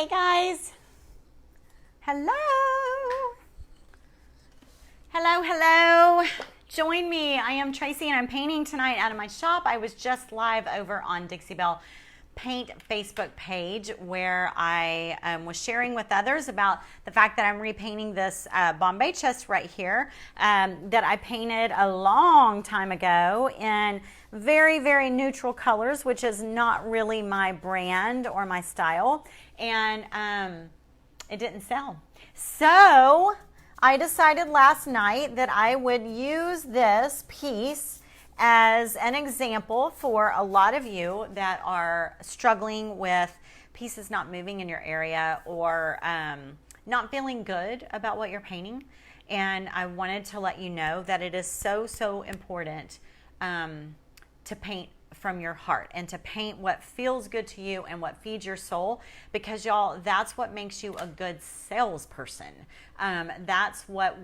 Hey guys. Hello. Hello, hello. Join me. I am Tracey and I'm painting tonight out of my shop. I was just live over on Dixie Belle Paint Facebook page where I was sharing with others about the fact that I'm repainting this Bombay chest right here that I painted a long time ago in very, very neutral colors, which is not really my brand or my style. And it didn't sell. So I decided last night that I would use this piece as an example for a lot of you that are struggling with pieces not moving in your area or not feeling good about what you're painting. And I wanted to let you know that it is so, so important to paint from your heart and to paint what feels good to you and what feeds your soul, because y'all, that's what makes you a good salesperson. That's what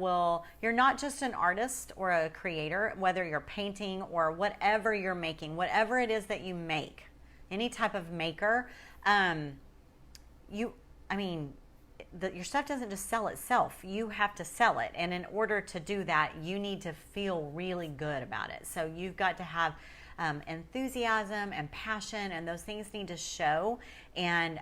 you're not just an artist or a creator, whether you're painting or whatever you're making, whatever it is that you make, any type of maker, your stuff doesn't just sell itself. You have to sell it. And in order to do that, you need to feel really good about it. So you've got to have enthusiasm and passion, and those things need to show, and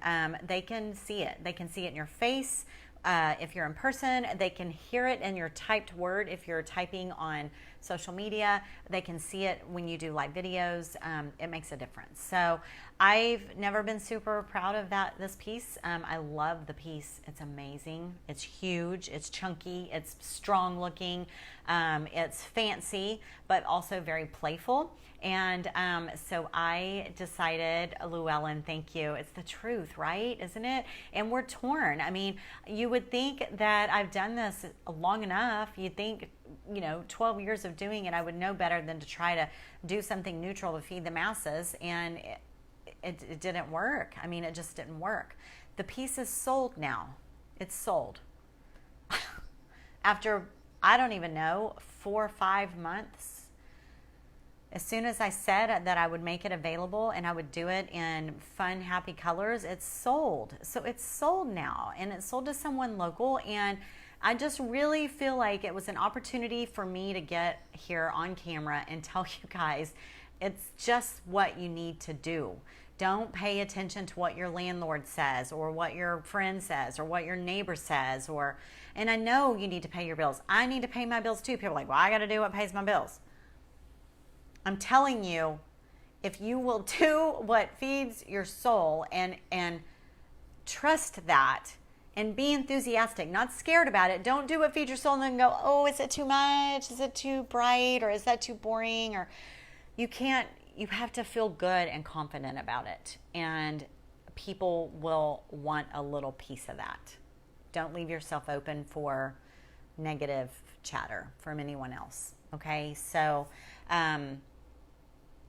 they can see it. They can see it in your face if you're in person. They can hear it in your typed word if you're typing on social media. They can see it when you do live videos. It makes a difference. So I've never been super proud of this piece. I love the piece. It's amazing. It's huge. It's chunky. It's strong looking. It's fancy, but also very playful. And so I decided, Llewellyn, thank you. It's the truth, right? Isn't it? And we're torn. I mean, you would think that I've done this long enough. You'd think, 12 years of doing it, I would know better than to try to do something neutral to feed the masses. And it didn't work. I mean, it just didn't work. The piece is sold now. It's sold. After, I don't even know, 4 or 5 months. As soon as I said that I would make it available and I would do it in fun, happy colors, it's sold. So it's sold now, and it's sold to someone local. And I just really feel like it was an opportunity for me to get here on camera and tell you guys it's just what you need to do. Don't pay attention to what your landlord says or what your friend says or what your neighbor says. And I know you need to pay your bills. I need to pay my bills too. People are like, well, I got to do what pays my bills. I'm telling you, if you will do what feeds your soul and trust that and be enthusiastic, not scared about it. Don't do what feeds your soul and then go, oh, is it too much? Is it too bright? Or is that too boring? Or you have to feel good and confident about it. And people will want a little piece of that. Don't leave yourself open for negative chatter from anyone else. Okay, so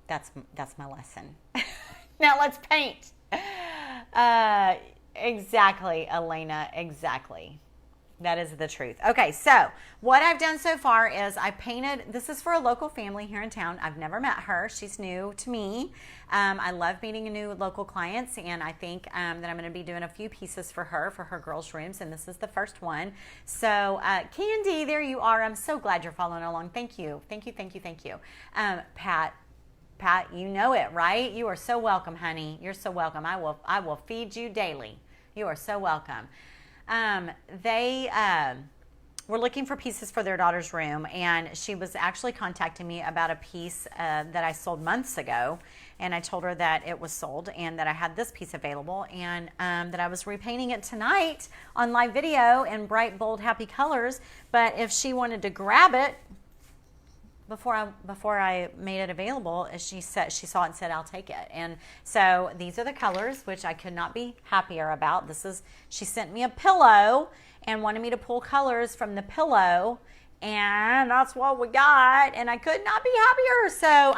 that's my lesson. Now let's paint. Exactly, Elena, exactly. That is the truth. Okay, so what I've done so far is I painted, this is for a local family here in town. I've never met her. She's new to me. I love meeting new local clients, and I think that I'm going to be doing a few pieces for her girls' rooms, and this is the first one. So Candy, there you are. I'm so glad you're following along. Thank you. Thank you, thank you, thank you. Pat, you know it, right? You are so welcome, honey. You're so welcome. I will feed you daily. You are so welcome. They were looking for pieces for their daughter's room, and she was actually contacting me about a piece that I sold months ago, and I told her that it was sold and that I had this piece available, and that I was repainting it tonight on live video in bright, bold, happy colors. But if she wanted to grab it before I made it available, she saw it and said, I'll take it. And so these are the colors, which I could not be happier about. She sent me a pillow and wanted me to pull colors from the pillow, and that's what we got, and I could not be happier. So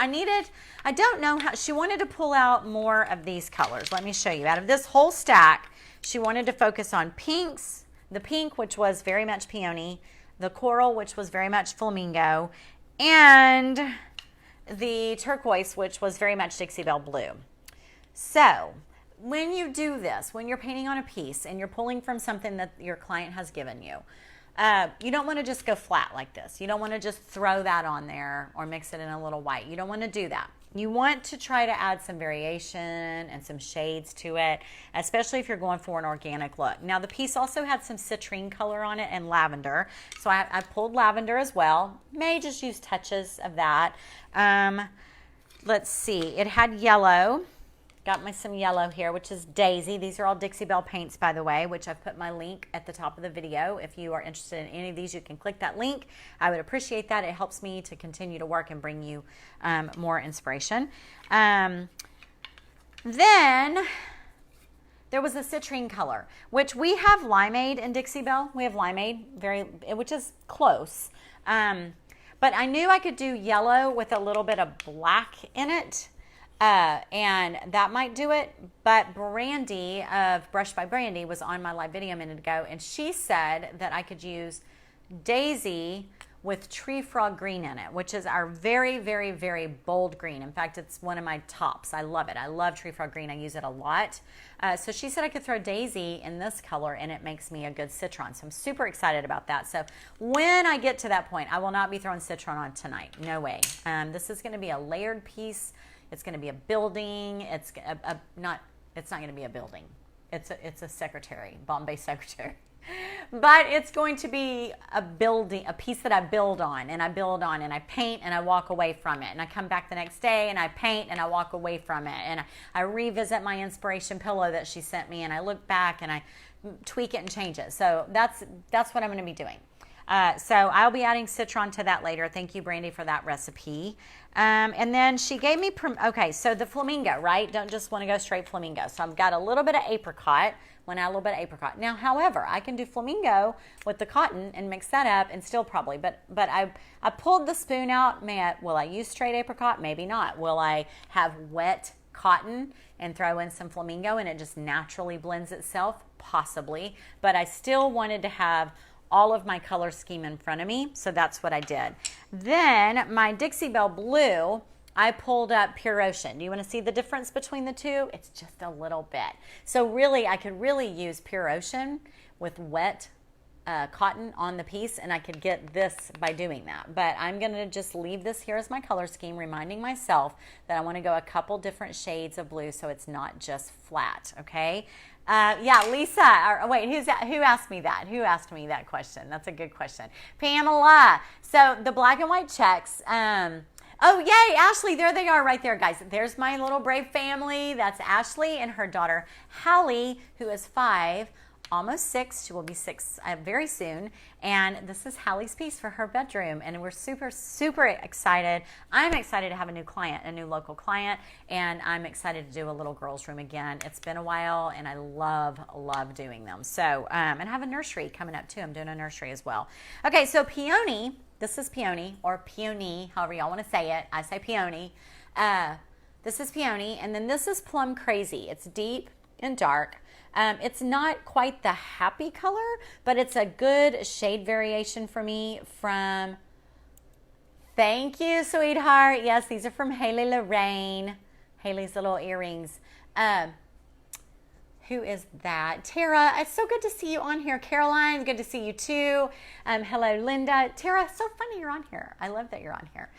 I don't know how, she wanted to pull out more of these colors. Let me show you. Out of this whole stack, she wanted to focus on pinks, the pink, which was very much Peony, the coral, which was very much Flamingo, and the turquoise, which was very much Dixie Belle blue. So when you do this, when you're painting on a piece and you're pulling from something that your client has given you, you don't want to just go flat like this. You don't want to just throw that on there or mix it in a little white. You don't want to do that. You want to try to add some variation and some shades to it, especially if you're going for an organic look. Now, the piece also had some citrine color on it and lavender. So I pulled lavender as well. May just use touches of that. Let's see. It had yellow. Got me some yellow here, which is Daisy. These are all Dixie Belle paints, by the way, which I've put my link at the top of the video. If you are interested in any of these, you can click that link. I would appreciate that. It helps me to continue to work and bring you more inspiration. Then there was a citrine color, which we have limeade in Dixie Belle. We have limeade, which is close. But I knew I could do yellow with a little bit of black in it. And that might do it, but Brandy of Brush by Brandy was on my live video a minute ago, and she said that I could use Daisy with Tree Frog Green in it, which is our very, very, very bold green. In fact, it's one of my tops. I love it. I love Tree Frog Green. I use it a lot. So she said I could throw Daisy in this color, and it makes me a good citron. So I'm super excited about that. So when I get to that point, I will not be throwing citron on tonight. No way. This is going to be a layered piece. It's going to be a building. It's not going to be a building. It's a secretary, Bombay secretary. But it's going to be a building, a piece that I build on, and I paint, and I walk away from it. And I come back the next day, and I paint, and I walk away from it. And I revisit my inspiration pillow that she sent me, and I look back, and I tweak it and change it. So that's what I'm going to be doing. So I'll be adding citron to that later. Thank you, Brandy, for that recipe. And then she gave me, okay, so the flamingo, right? Don't just want to go straight flamingo. So I've got a little bit of apricot. Want to add a little bit of apricot. Now, however, I can do flamingo with the cotton and mix that up and still probably, but I pulled the spoon out. Will I use straight apricot? Maybe not. Will I have wet cotton and throw in some flamingo and it just naturally blends itself? Possibly. But I still wanted to have all of my color scheme in front of me, so that's what I did. Then my Dixie Belle blue, I pulled up Pure Ocean. Do you want to see the difference between the two? It's just a little bit. So really, I could really use Pure Ocean with wet cotton on the piece, and I could get this by doing that. But I'm going to just leave this here as my color scheme, reminding myself that I want to go a couple different shades of blue so it's not just flat, okay? Yeah, Lisa, wait, who asked me that? Who asked me that question? That's a good question. Pamela. So the black and white checks. Oh, yay, Ashley, there they are right there, guys. There's my little brave family. That's Ashley and her daughter, Hallie, who is 5, almost 6. She will be 6 very soon. And this is Hallie's piece for her bedroom. And we're super, super excited. I'm excited to have a new client, a new local client. And I'm excited to do a little girls' room again. It's been a while, and I love, love doing them. So, and I have a nursery coming up, too. I'm doing a nursery as well. Okay, so Peony. This is Peony, or Peony, however y'all want to say it. I say Peony. This is Peony, and then this is Plum Crazy. It's deep and dark. It's not quite the happy color, but it's a good shade variation for me from, thank you, sweetheart. Yes, these are from Haley Lorraine. Haley's little earrings. Who is that? Tara, it's so good to see you on here. Caroline, good to see you too. Hello, Linda. Tara, so funny you're on here. I love that you're on here.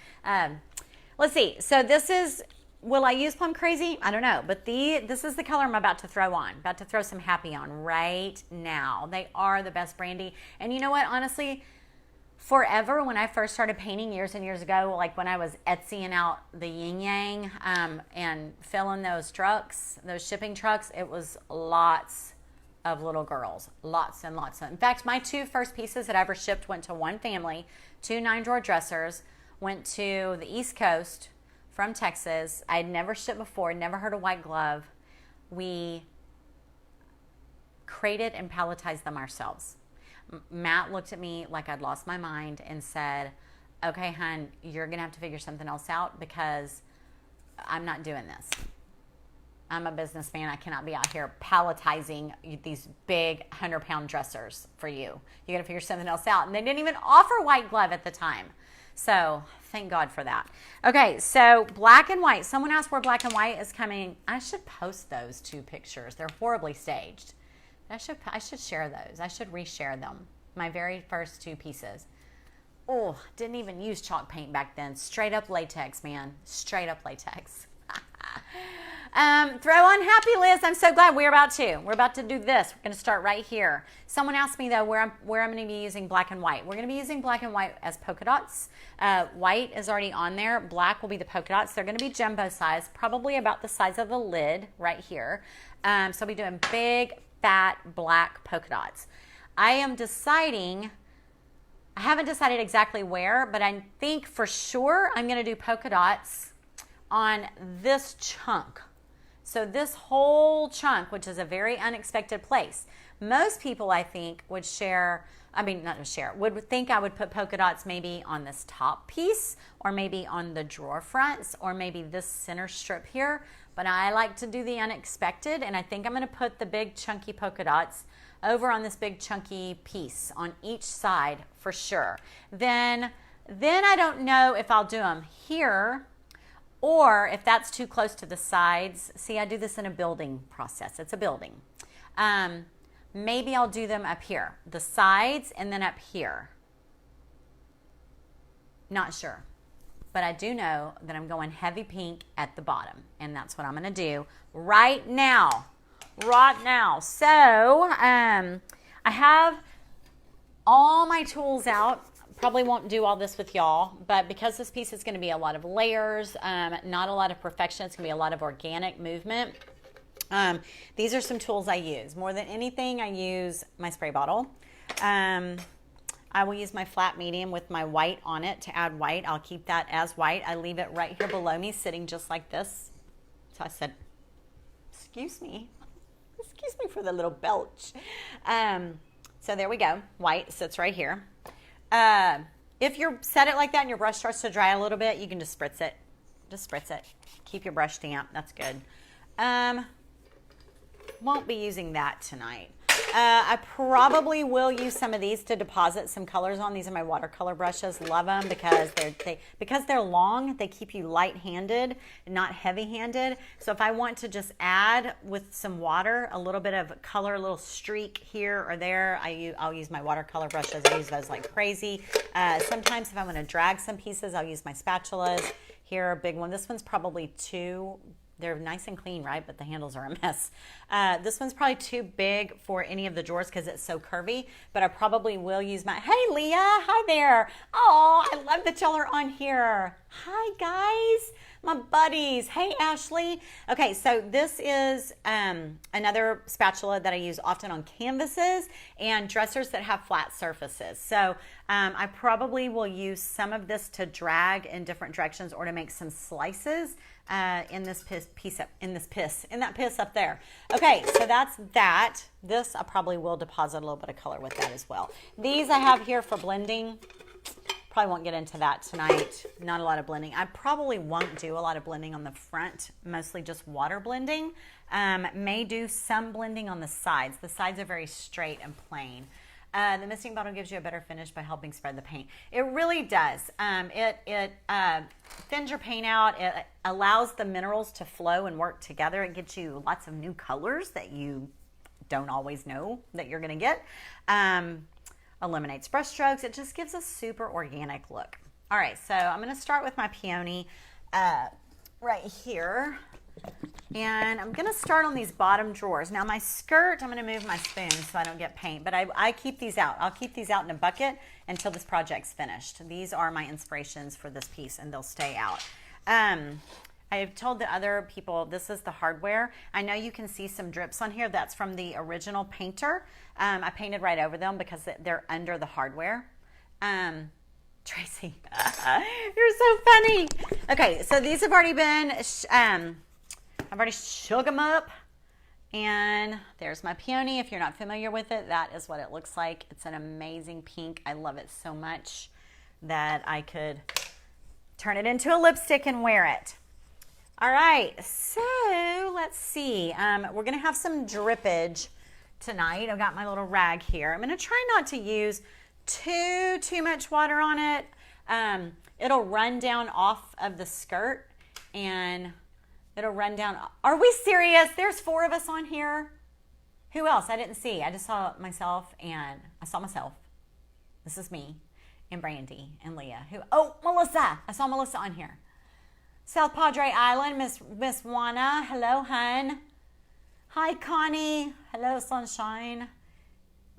Let's see. So this is, will I use Plum Crazy? I don't know. But this is the color I'm about to throw on. About to throw some Happy on right now. They are the best, Brandy. And you know what? Honestly, forever, when I first started painting years and years ago, like when I was Etsying out the yin yang and filling those trucks, those shipping trucks, it was lots of little girls. Lots and lots of. In fact, my 2 first pieces that I ever shipped went to one family, 2 9-drawer dressers, went to the East Coast from Texas. I had never shipped before, never heard of white glove. We crated and palletized them ourselves. Matt looked at me like I'd lost my mind and said, okay, hon, you're going to have to figure something else out because I'm not doing this. I'm a businessman. I cannot be out here palletizing these big 100-pound dressers for you. You got to figure something else out. And they didn't even offer white glove at the time. So thank God for that. Okay, so black and white. Someone asked where black and white is coming. I should post those 2 pictures. They're horribly staged. I should share those. I should reshare them. My very first 2 pieces. Oh, didn't even use chalk paint back then. Straight up latex, man. Straight up latex. Throw on happy list. I'm so glad we're about to do this. We're going to start right here. Someone asked me though where I'm going to be using black and white. We're going to be using black and white as polka dots. White is already on there. Black will be the polka dots. They're going to be jumbo size, probably about the size of the lid right here. So I'll be doing big, fat, black polka dots. I haven't decided exactly where, but I think for sure I'm going to do polka dots on this chunk. So this whole chunk, which is a very unexpected place. Most people, I think, would think I would put polka dots maybe on this top piece, or maybe on the drawer fronts, or maybe this center strip here. But I like to do the unexpected, and I think I'm going to put the big chunky polka dots over on this big chunky piece on each side for sure. Then I don't know if I'll do them here, or if that's too close to the sides. See, I do this in a building process. It's a building. Maybe I'll do them up here, the sides, and then up here. Not sure. But I do know that I'm going heavy pink at the bottom, and that's what I'm going to do right now. So I have all my tools out. Probably won't do all this with y'all, but because this piece is going to be a lot of layers, not a lot of perfection, it's going to be a lot of organic movement. These are some tools I use. More than anything, I use my spray bottle. I will use my flat medium with my white on it to add white. I'll keep that as white. I leave it right here below me, sitting just like this. So I said, excuse me for the little belch. So there we go. White sits right here. If you set it like that and your brush starts to dry a little bit, you can just spritz it. Just spritz it. Keep your brush damp. That's good. Won't be using that tonight. I probably will use some of these to deposit some colors on. These are my watercolor brushes. Love them because they're long. They keep you light-handed, not heavy-handed. So if I want to just add with some water, a little bit of color, a little streak here or there, I'll use my watercolor brushes. I use those like crazy. Sometimes if I'm going to drag some pieces, I'll use my spatulas. Here, a big one. This one's probably too... They're nice and clean, right? But the handles are a mess. This one's probably too big for any of the drawers because it's so curvy, but I probably will use my, hey Leah, hi there. Oh, I love that y'all are on here. Hi guys, my buddies. Hey Ashley. Okay, so this is another spatula that I use often on canvases and dressers that have flat surfaces. So I probably will use some of this to drag in different directions or to make some slices in that piss up there. Okay, so that's that. This I probably will deposit a little bit of color with that as well. These I have here for blending. Probably won't get into that tonight. Not a lot of blending. I probably won't do a lot of blending on the front, mostly just water blending. May do some blending on the sides. The sides are very straight and plain. The misting bottle gives you a better finish by helping spread the paint. It really does. It thins your paint out. It allows the minerals to flow and work together. It gets you lots of new colors that you don't always know that you're going to get. Eliminates brush strokes. It just gives a super organic look. All right, so I'm going to start with my Peony right here. And I'm going to start on these bottom drawers. Now my skirt, I'm going to move my spoon so I don't get paint, but I keep these out. I'll keep these out in a bucket until this project's finished. These are my inspirations for this piece and they'll stay out. I've told the other people this is the hardware. I know you can see some drips on here. That's from the original painter. I painted right over them because they're under the hardware. Tracey, you're so funny. Okay, so these have already been... I've already shook them up, and there's my Peony. If you're not familiar with it, that is what it looks like. It's an amazing pink. I love it so much that I could turn it into a lipstick and wear it. All right, so let's see. We're going to have some drippage tonight. I've got my little rag here. I'm going to try not to use too much water on it. it'll run down off of the skirt and it'll run down. Are we serious? There's 4 of us on here. Who else? I didn't see. I just saw myself and I saw myself. This is me and Brandy and Leah. Oh, Melissa. I saw Melissa on here. South Padre Island, Miss Juana. Hello, hun. Hi, Connie. Hello, sunshine.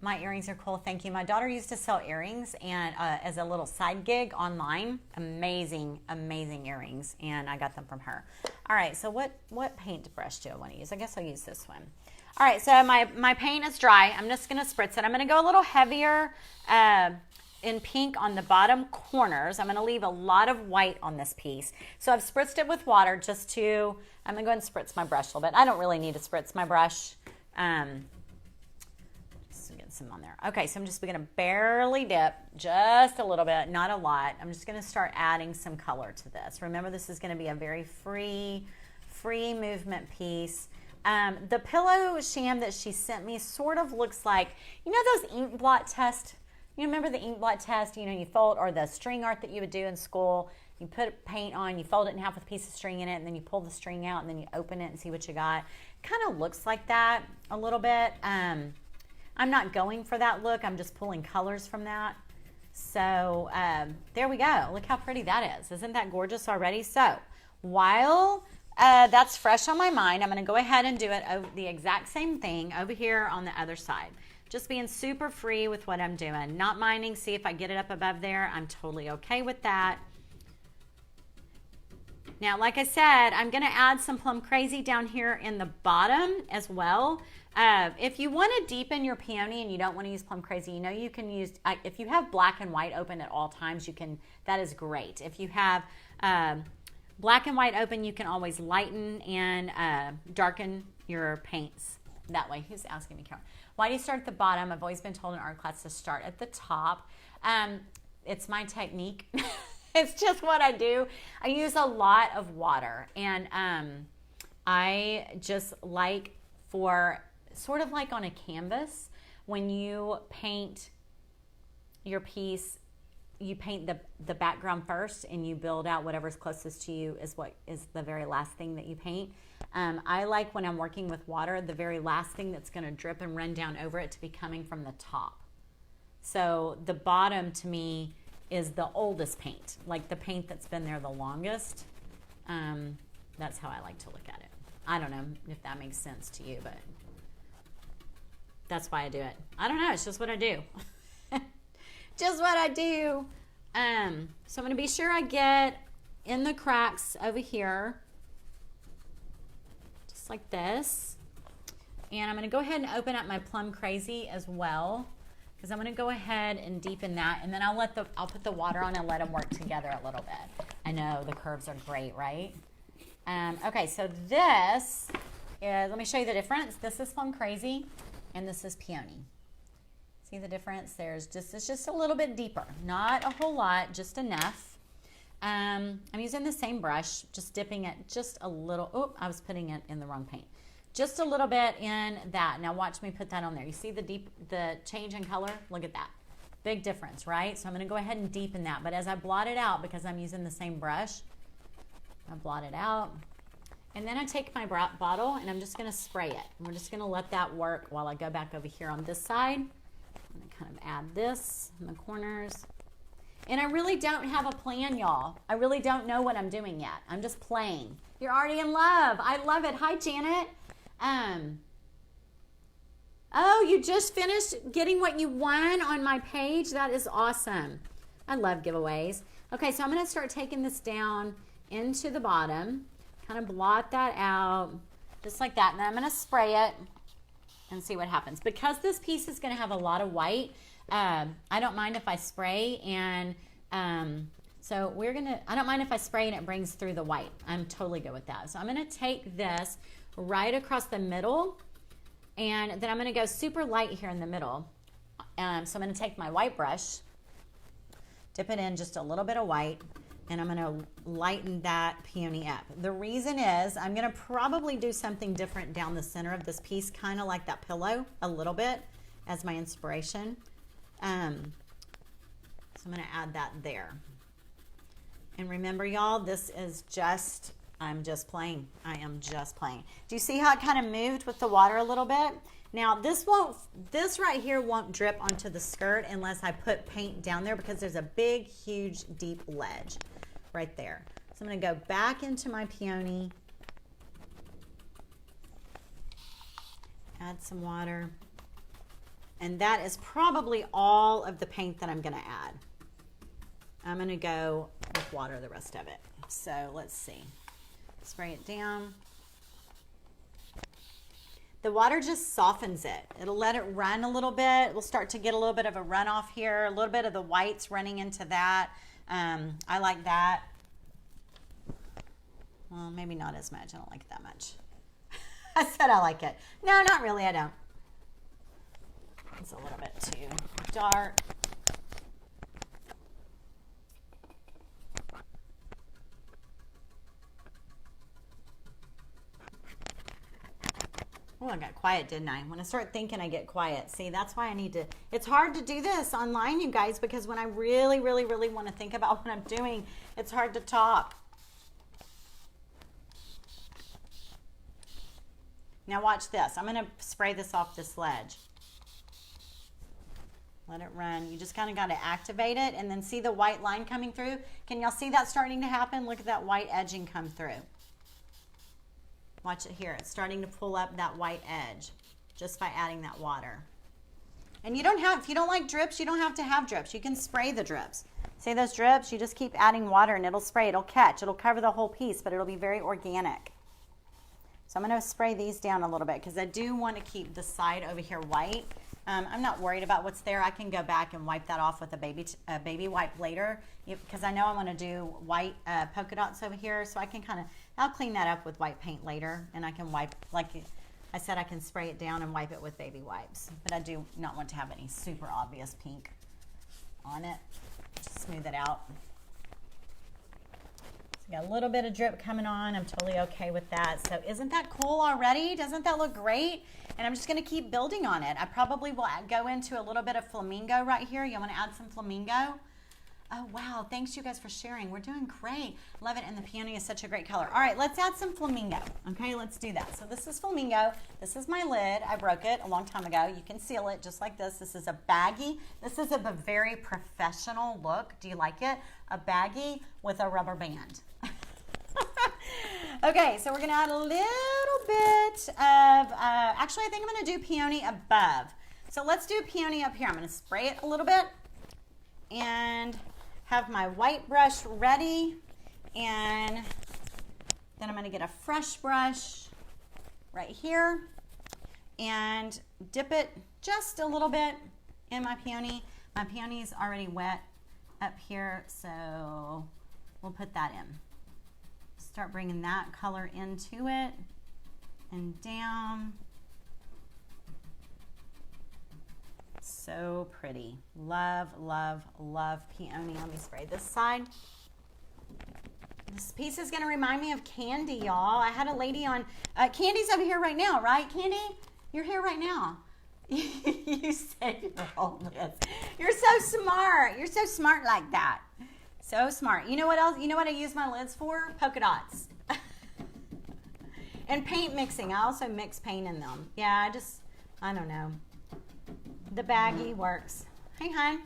My earrings are cool. Thank you. My daughter used to sell earrings and as a little side gig online. Amazing, amazing earrings. And I got them from her. All right. So what paint brush do I want to use? I guess I'll use this one. All right. So my paint is dry. I'm just going to spritz it. I'm going to go a little heavier in pink on the bottom corners. I'm going to leave a lot of white on this piece. So I've spritzed it with water just to, I'm going to go ahead and spritz my brush a little bit. I don't really need to spritz my brush. Just get some on there. Okay, so I'm just going to barely dip just a little bit, not a lot. I'm just going to start adding some color to this. Remember, this is going to be a very free movement piece. The pillow sham that she sent me sort of looks like, you know those ink blot tests? You remember the ink blot test, you know, you fold, or the string art that you would do in school, you put paint on, you fold it in half with a piece of string in it, and then you pull the string out, and then you open it and see what you got. Kind of looks like that a little bit. I'm not going for that look. I'm just pulling colors from that. So there we go. Look how pretty that is. Isn't that gorgeous already? So while that's fresh on my mind, I'm going to go ahead and do it over the exact same thing over here on the other side. Just being super free with what I'm doing. Not minding, see if I get it up above there. I'm totally okay with that. Now, like I said, I'm going to add some Plum Crazy down here in the bottom as well. If you want to deepen your peony and you don't want to use Plum Crazy, you know you can use, if you have black and white open at all times, you can, that is great. If you have black and white open, you can always lighten and darken your paints that way. Who's asking me, Carol? Why do you start at the bottom? I've always been told in art class to start at the top. It's my technique. It's just what I do. I use a lot of water, and I just like for sort of like on a canvas, when you paint your piece, you paint the background first and you build out whatever's closest to you is what is the very last thing that you paint. I like when I'm working with water, the very last thing that's going to drip and run down over it to be coming from the top. So the bottom to me is the oldest paint, like the paint that's been there the longest. That's how I like to look at it. I don't know if that makes sense to you, but that's why I do it. I don't know. It's just what I do. Just what I do. So I'm going to be sure I get in the cracks over here, just like this. And I'm going to go ahead and open up my Plum Crazy as well, because I'm going to go ahead and deepen that, and then I'll put the water on and let them work together a little bit. I know the curves are great, right? Okay, so this is, let me show you the difference. This is Plum Crazy, and this is Peony. See the difference? It's just a little bit deeper. Not a whole lot, just enough. I'm using the same brush, just dipping it just a little. Oh, I was putting it in the wrong paint. Just a little bit in that. Now watch me put that on there. You see the change in color? Look at that. Big difference, right? So I'm going to go ahead and deepen that. But as I blot it out, because I'm using the same brush, I blot it out. And then I take my bottle and I'm just going to spray it. And we're just going to let that work while I go back over here on this side. I'm going to kind of add this in the corners. And I really don't have a plan, y'all. I really don't know what I'm doing yet. I'm just playing. You're already in love. I love it. Hi, Janet. Oh, you just finished getting what you won on my page? That is awesome. I love giveaways. Okay, so I'm going to start taking this down into the bottom. Kind of blot that out, just like that. And then I'm going to spray it and see what happens. Because this piece is going to have a lot of white, I don't mind if I spray, and so I don't mind if I spray and it brings through the white. I'm totally good with that. So I'm going to take this right across the middle, and then I'm going to go super light here in the middle. So I'm going to take my white brush, dip it in just a little bit of white, and I'm going to lighten that peony up. The reason is I'm going to probably do something different down the center of this piece, kind of like that pillow a little bit as my inspiration. So I'm going to add that there. And remember, y'all, this is just, I'm just playing. I am just playing. Do you see how it kind of moved with the water a little bit? Now, this right here won't drip onto the skirt unless I put paint down there, because there's a big, huge, deep ledge right there. So I'm going to go back into my peony, add some water, and that is probably all of the paint that I'm going to add. I'm going to go with water the rest of it. So let's see. Spray it down. The water just softens it. It'll let it run a little bit. We'll start to get a little bit of a runoff here, a little bit of the whites running into that. I like that. Well, maybe not as much. I don't like it that much. I said I like it. No, not really. I don't. It's a little bit too dark. Oh, I got quiet, didn't I? When I start thinking, I get quiet. See, that's why I need to, it's hard to do this online, you guys, because when I really, really, really want to think about what I'm doing, it's hard to talk. Now watch this. I'm going to spray this off this ledge. Let it run. You just kind of got to activate it, and then see the white line coming through. Can y'all see that starting to happen? Look at that white edging come through. Watch it here. It's starting to pull up that white edge just by adding that water. And you don't have, if you don't like drips, you don't have to have drips. You can spray the drips. See those drips? You just keep adding water and it'll spray. It'll catch. It'll cover the whole piece, but it'll be very organic. So I'm going to spray these down a little bit because I do want to keep the side over here white. I'm not worried about what's there. I can go back and wipe that off with a baby wipe later, because I know I want to do white polka dots over here. So I can kind of, I'll clean that up with white paint later, and I can wipe, like I said, I can spray it down and wipe it with baby wipes. But I do not want to have any super obvious pink on it. Just smooth it out. Got a little bit of drip coming on. I'm totally okay with that. So isn't that cool already? Doesn't that look great? And I'm just going to keep building on it. I probably will go into a little bit of flamingo right here. You want to add some flamingo? Oh, wow. Thanks, you guys, for sharing. We're doing great. Love it. And the peony is such a great color. All right, let's add some flamingo. Okay, let's do that. So this is flamingo. This is my lid. I broke it a long time ago. You can seal it just like this. This is a baggie. This is a very professional look. Do you like it? A baggie with a rubber band. Okay, so we're going to add a little bit of, actually, I think I'm going to do peony above. So let's do peony up here. I'm going to spray it a little bit and have my white brush ready. And then I'm going to get a fresh brush right here and dip it just a little bit in my peony. My peony is already wet up here, so we'll put that in. Start bringing that color into it and down. So pretty. Love, love, love peony. Let me spray this side. This piece is going to remind me of Candy, y'all. I had a lady on, Candy's over here right now, right, Candy? You're here right now. You saved all this. You're so smart. You're so smart like that. So smart. You know what else? You know what I use my lids for? Polka dots. And paint mixing. I also mix paint in them. Yeah, I don't know. The baggie works. Hey, hon.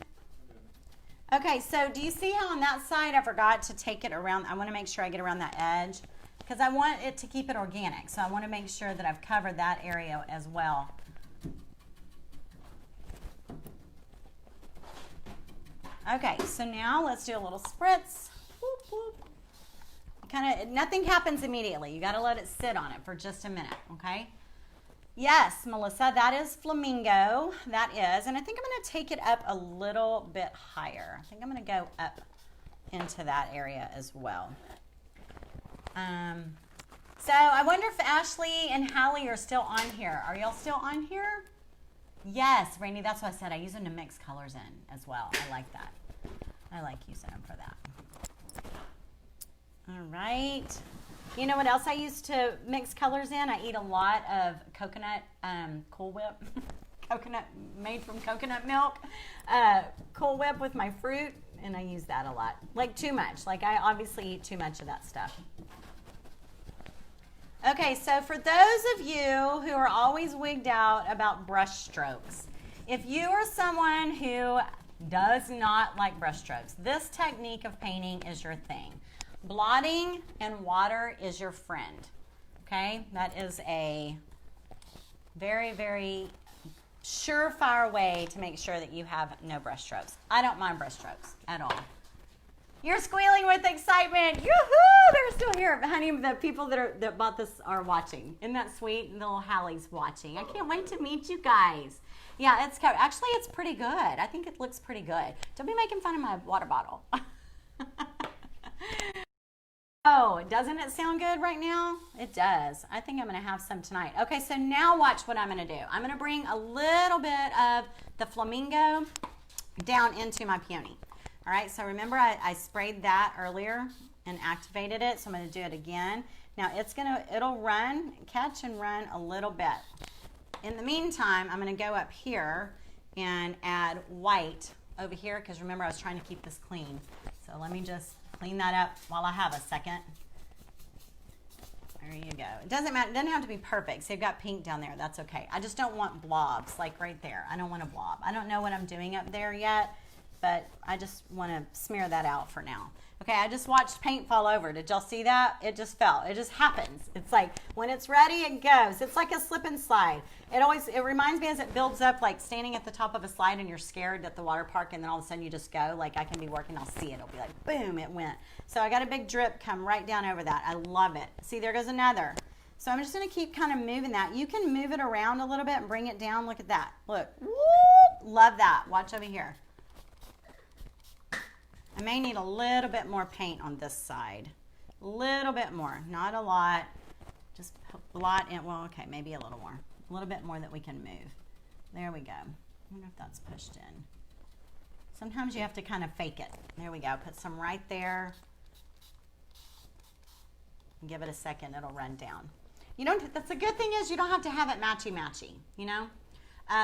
Okay, so do you see how on that side I forgot to take it around? I want to make sure I get around that edge because I want it to keep it organic. So I want to make sure that I've covered that area as well. Okay, so now let's do a little spritz. Whoop, whoop. Nothing happens immediately. You got to let it sit on it for just a minute, okay? Yes, Melissa, that is flamingo. That is, and I think I'm going to take it up a little bit higher. I think I'm going to go up into that area as well. So I wonder if Ashley and Hallie are still on here. Are y'all still on here? Yes, Randy, that's what I said. I use them to mix colors in as well. I like that. I like using them for that. All right. You know what else I use to mix colors in? I eat a lot of coconut Cool Whip. Coconut made from coconut milk. Cool Whip with my fruit. and I use that a lot. Like too much. Like I obviously eat too much of that stuff. Okay, so for those of you who are always wigged out about brush strokes, if you are someone who does not like brush strokes, this technique of painting is your thing. Blotting and water is your friend, okay? That is a very, very surefire way to make sure that you have no brush strokes. I don't mind brush strokes at all. You're squealing with excitement. Yoo-hoo! They're still here. Honey, the people that bought this are watching. Isn't that sweet? Little Hallie's watching. I can't wait to meet you guys. Yeah, it's actually it's pretty good. I think it looks pretty good. Don't be making fun of my water bottle. Oh, doesn't it sound good right now? It does. I think I'm going to have some tonight. Okay, so now watch what I'm going to do. I'm going to bring a little bit of the Flamingo down into my Peony. All right, so remember I sprayed that earlier and activated it, so I'm going to do it again. Now it'll run, catch and run a little bit. In the meantime, I'm going to go up here and add white over here because remember I was trying to keep this clean. So let me just clean that up while I have a second. There you go. It doesn't matter. It doesn't have to be perfect. So you've got pink down there. That's okay. I just don't want blobs like right there. I don't want a blob. I don't know what I'm doing up there yet, but I just want to smear that out for now. Okay, I just watched paint fall over. Did y'all see that? It just fell. It just happens. It's like when it's ready, it goes. It's like a slip and slide. It reminds me as it builds up, like standing at the top of a slide and you're scared at the water park and then all of a sudden you just go. Like I can be working, I'll see it. It'll be like, boom, it went. So I got a big drip come right down over that. I love it. See, there goes another. So I'm just going to keep kind of moving that. You can move it around a little bit and bring it down. Look at that. Look. Whoop. Love that. Watch over here. I may need a little bit more paint on this side. A little bit more, not a lot. Just blot in, well, okay, maybe a little more. A little bit more that we can move. There we go. I wonder if that's pushed in. Sometimes you have to kind of fake it. There we go. Put some right there. And give it a second, it'll run down. You don't, that's a good thing is you don't have to have it matchy-matchy, you know?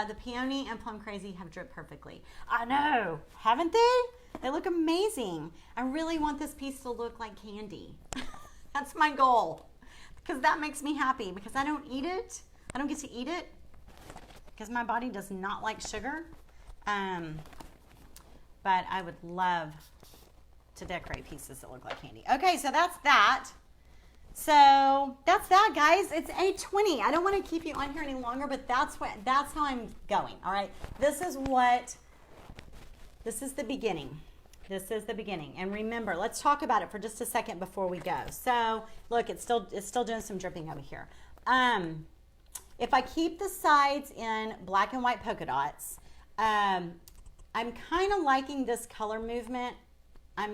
The Peony and Plum Crazy have dripped perfectly. I know, haven't they? They look amazing. I really want this piece to look like candy. That's my goal. Because that makes me happy. Because I don't eat it. I don't get to eat it. Because my body does not like sugar. But I would love to decorate pieces that look like candy. Okay, so that's that. So that's that, guys. It's 8:20. I don't want to keep you on here any longer, but that's how I'm going. All right. This is the beginning. This is the beginning. And remember, let's talk about it for just a second before we go. So look, it's still doing some dripping over here. If I keep the sides in black and white polka dots, I'm kind of liking this color movement. I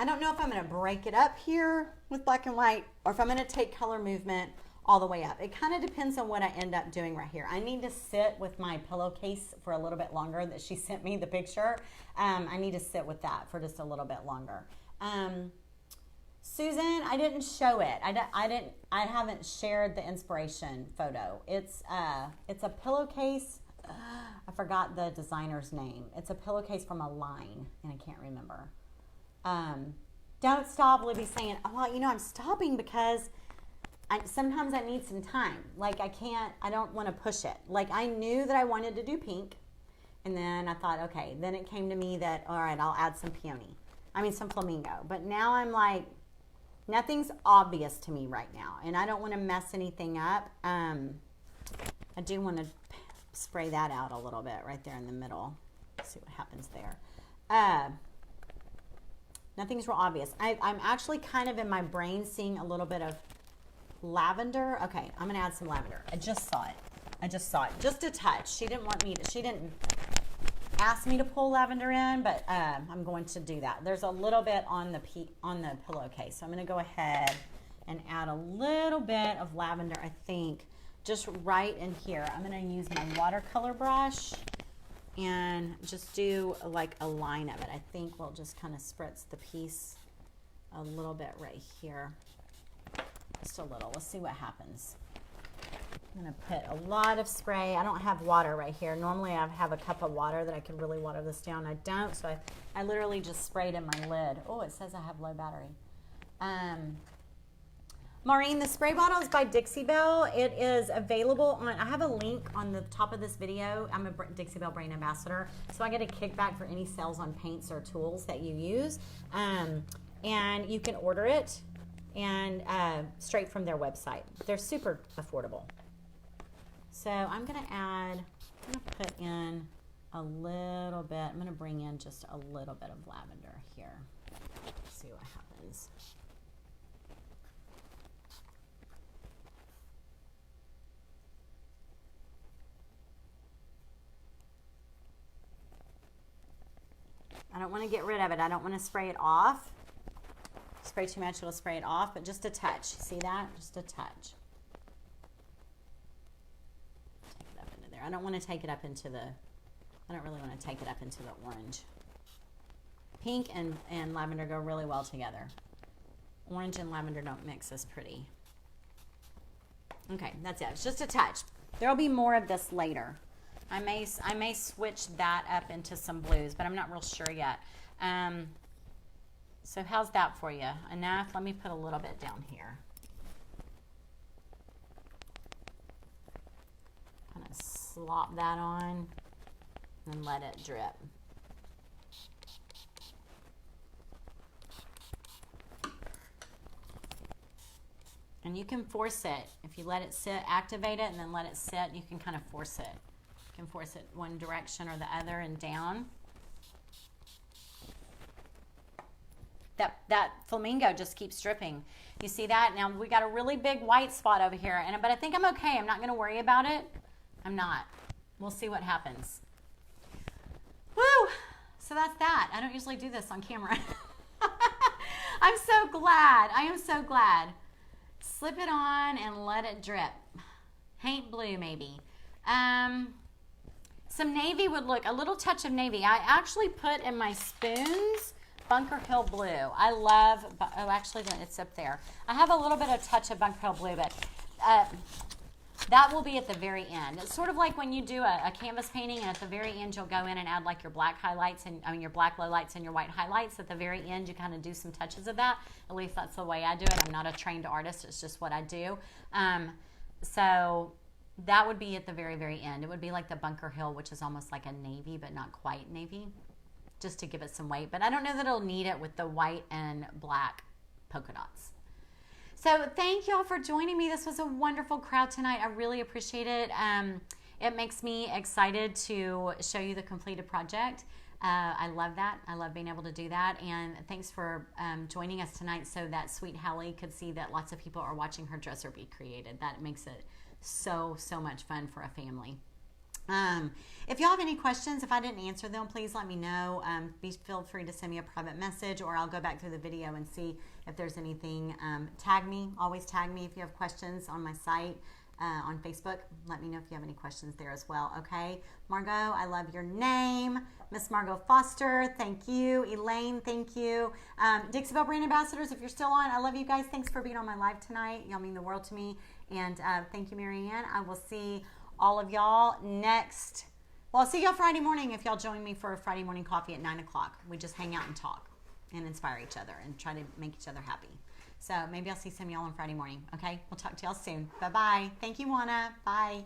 don't know if I'm going to break it up here with black and white or if I'm going to take color movement all the way up. It kind of depends on what I end up doing right here. I need to sit with my pillowcase for a little bit longer that she sent me the picture. I need to sit with that for just a little bit longer. Susan, I didn't show it. I haven't shared the inspiration photo. It's a pillowcase. I forgot the designer's name. It's a pillowcase from a line and I can't remember. Don't stop, Libby's saying, oh, well, you know, I'm stopping because sometimes I need some time. Like I don't want to push it. Like I knew that I wanted to do pink and then I thought, okay, then it came to me that, all right, I'll add some Peony. I mean, some Flamingo. But now I'm like, nothing's obvious to me right now and I don't want to mess anything up. I do want to spray that out a little bit right there in the middle. See what happens there. Nothing's real obvious. I'm actually kind of in my brain seeing a little bit of lavender. Okay, I'm gonna add some lavender. I just saw it. Just a touch. She didn't ask me to pull lavender in, but I'm going to do that. There's a little bit on the pillowcase, so I'm gonna go ahead and add a little bit of lavender. I think just right in here. I'm gonna use my watercolor brush and just do like a line of it. I think we'll just kind of spritz the piece a little bit right here. Just a little. Let's see what happens. I'm going to put a lot of spray. I don't have water right here. Normally I have a cup of water that I could really water this down. I don't, so I literally just sprayed in my lid. Oh, it says I have low battery. Maureen, the spray bottle is by Dixie Belle. It is available on, I have a link on the top of this video. I'm a Dixie Belle brand ambassador, so I get a kickback for any sales on paints or tools that you use. And you can order it and straight from their website. They're super affordable. So I'm going to put in a little bit. I'm going to bring in just a little bit of lavender here. Let's see what happens. I don't want to get rid of it. I don't want to spray it off. Spray too much, it'll spray it off, but just a touch. See that? Just a touch. Take it up into there. I don't want to take it up into the, I don't really want to take it up into the orange. Pink and lavender go really well together. Orange and lavender don't mix as pretty. Okay, that's it. It's just a touch. There'll be more of this later. I may switch that up into some blues, but I'm not real sure yet. So how's that for you? Enough? Let me put a little bit down here. Kind of slop that on and let it drip. And you can force it. If you let it sit, activate it, and then let it sit, you can kind of force it. You can force it one direction or the other and down. That Flamingo just keeps dripping. You see that? Now we got a really big white spot over here, but I think I'm okay. I'm not going to worry about it. I'm not. We'll see what happens. Woo! So that's that. I don't usually do this on camera. I'm so glad. I am so glad. Slip it on and let it drip. Paint blue maybe. Some navy would look, a little touch of navy. I actually put in my spoons Bunker Hill blue. I love, oh actually it's up there. I have a little bit of touch of Bunker Hill blue, but that will be at the very end. It's sort of like when you do a canvas painting and at the very end you'll go in and add like your black highlights and your black lowlights and your white highlights. At the very end you kind of do some touches of that. At least that's the way I do it. I'm not a trained artist. It's just what I do. So that would be at the very, very end. It would be like the Bunker Hill, which is almost like a navy, but not quite navy, just to give it some weight. But I don't know that it'll need it with the white and black polka dots. So thank y'all for joining me. This was a wonderful crowd tonight. I really appreciate it. It makes me excited to show you the completed project. I love that. I love being able to do that. And thanks for joining us tonight so that sweet Hallie could see that lots of people are watching her dresser be created. That makes it so much fun for a family. If y'all have any questions, if I didn't answer them, please let me know. Feel free to send me a private message, or I'll go back through the video and see if there's anything. Tag me. Always tag me if you have questions on my site, on Facebook. Let me know if you have any questions there as well, okay? Margot, I love your name. Miss Margot Foster, thank you. Elaine, thank you. Dixie Belle Brand Ambassadors, if you're still on, I love you guys. Thanks for being on my live tonight. Y'all mean the world to me. And thank you, Marianne. I will see all of y'all next. Well, I'll see y'all Friday morning if y'all join me for a Friday morning coffee at 9 o'clock. We just hang out and talk and inspire each other and try to make each other happy. So maybe I'll see some of y'all on Friday morning. Okay, we'll talk to y'all soon. Bye-bye. Thank you, Juana. Bye.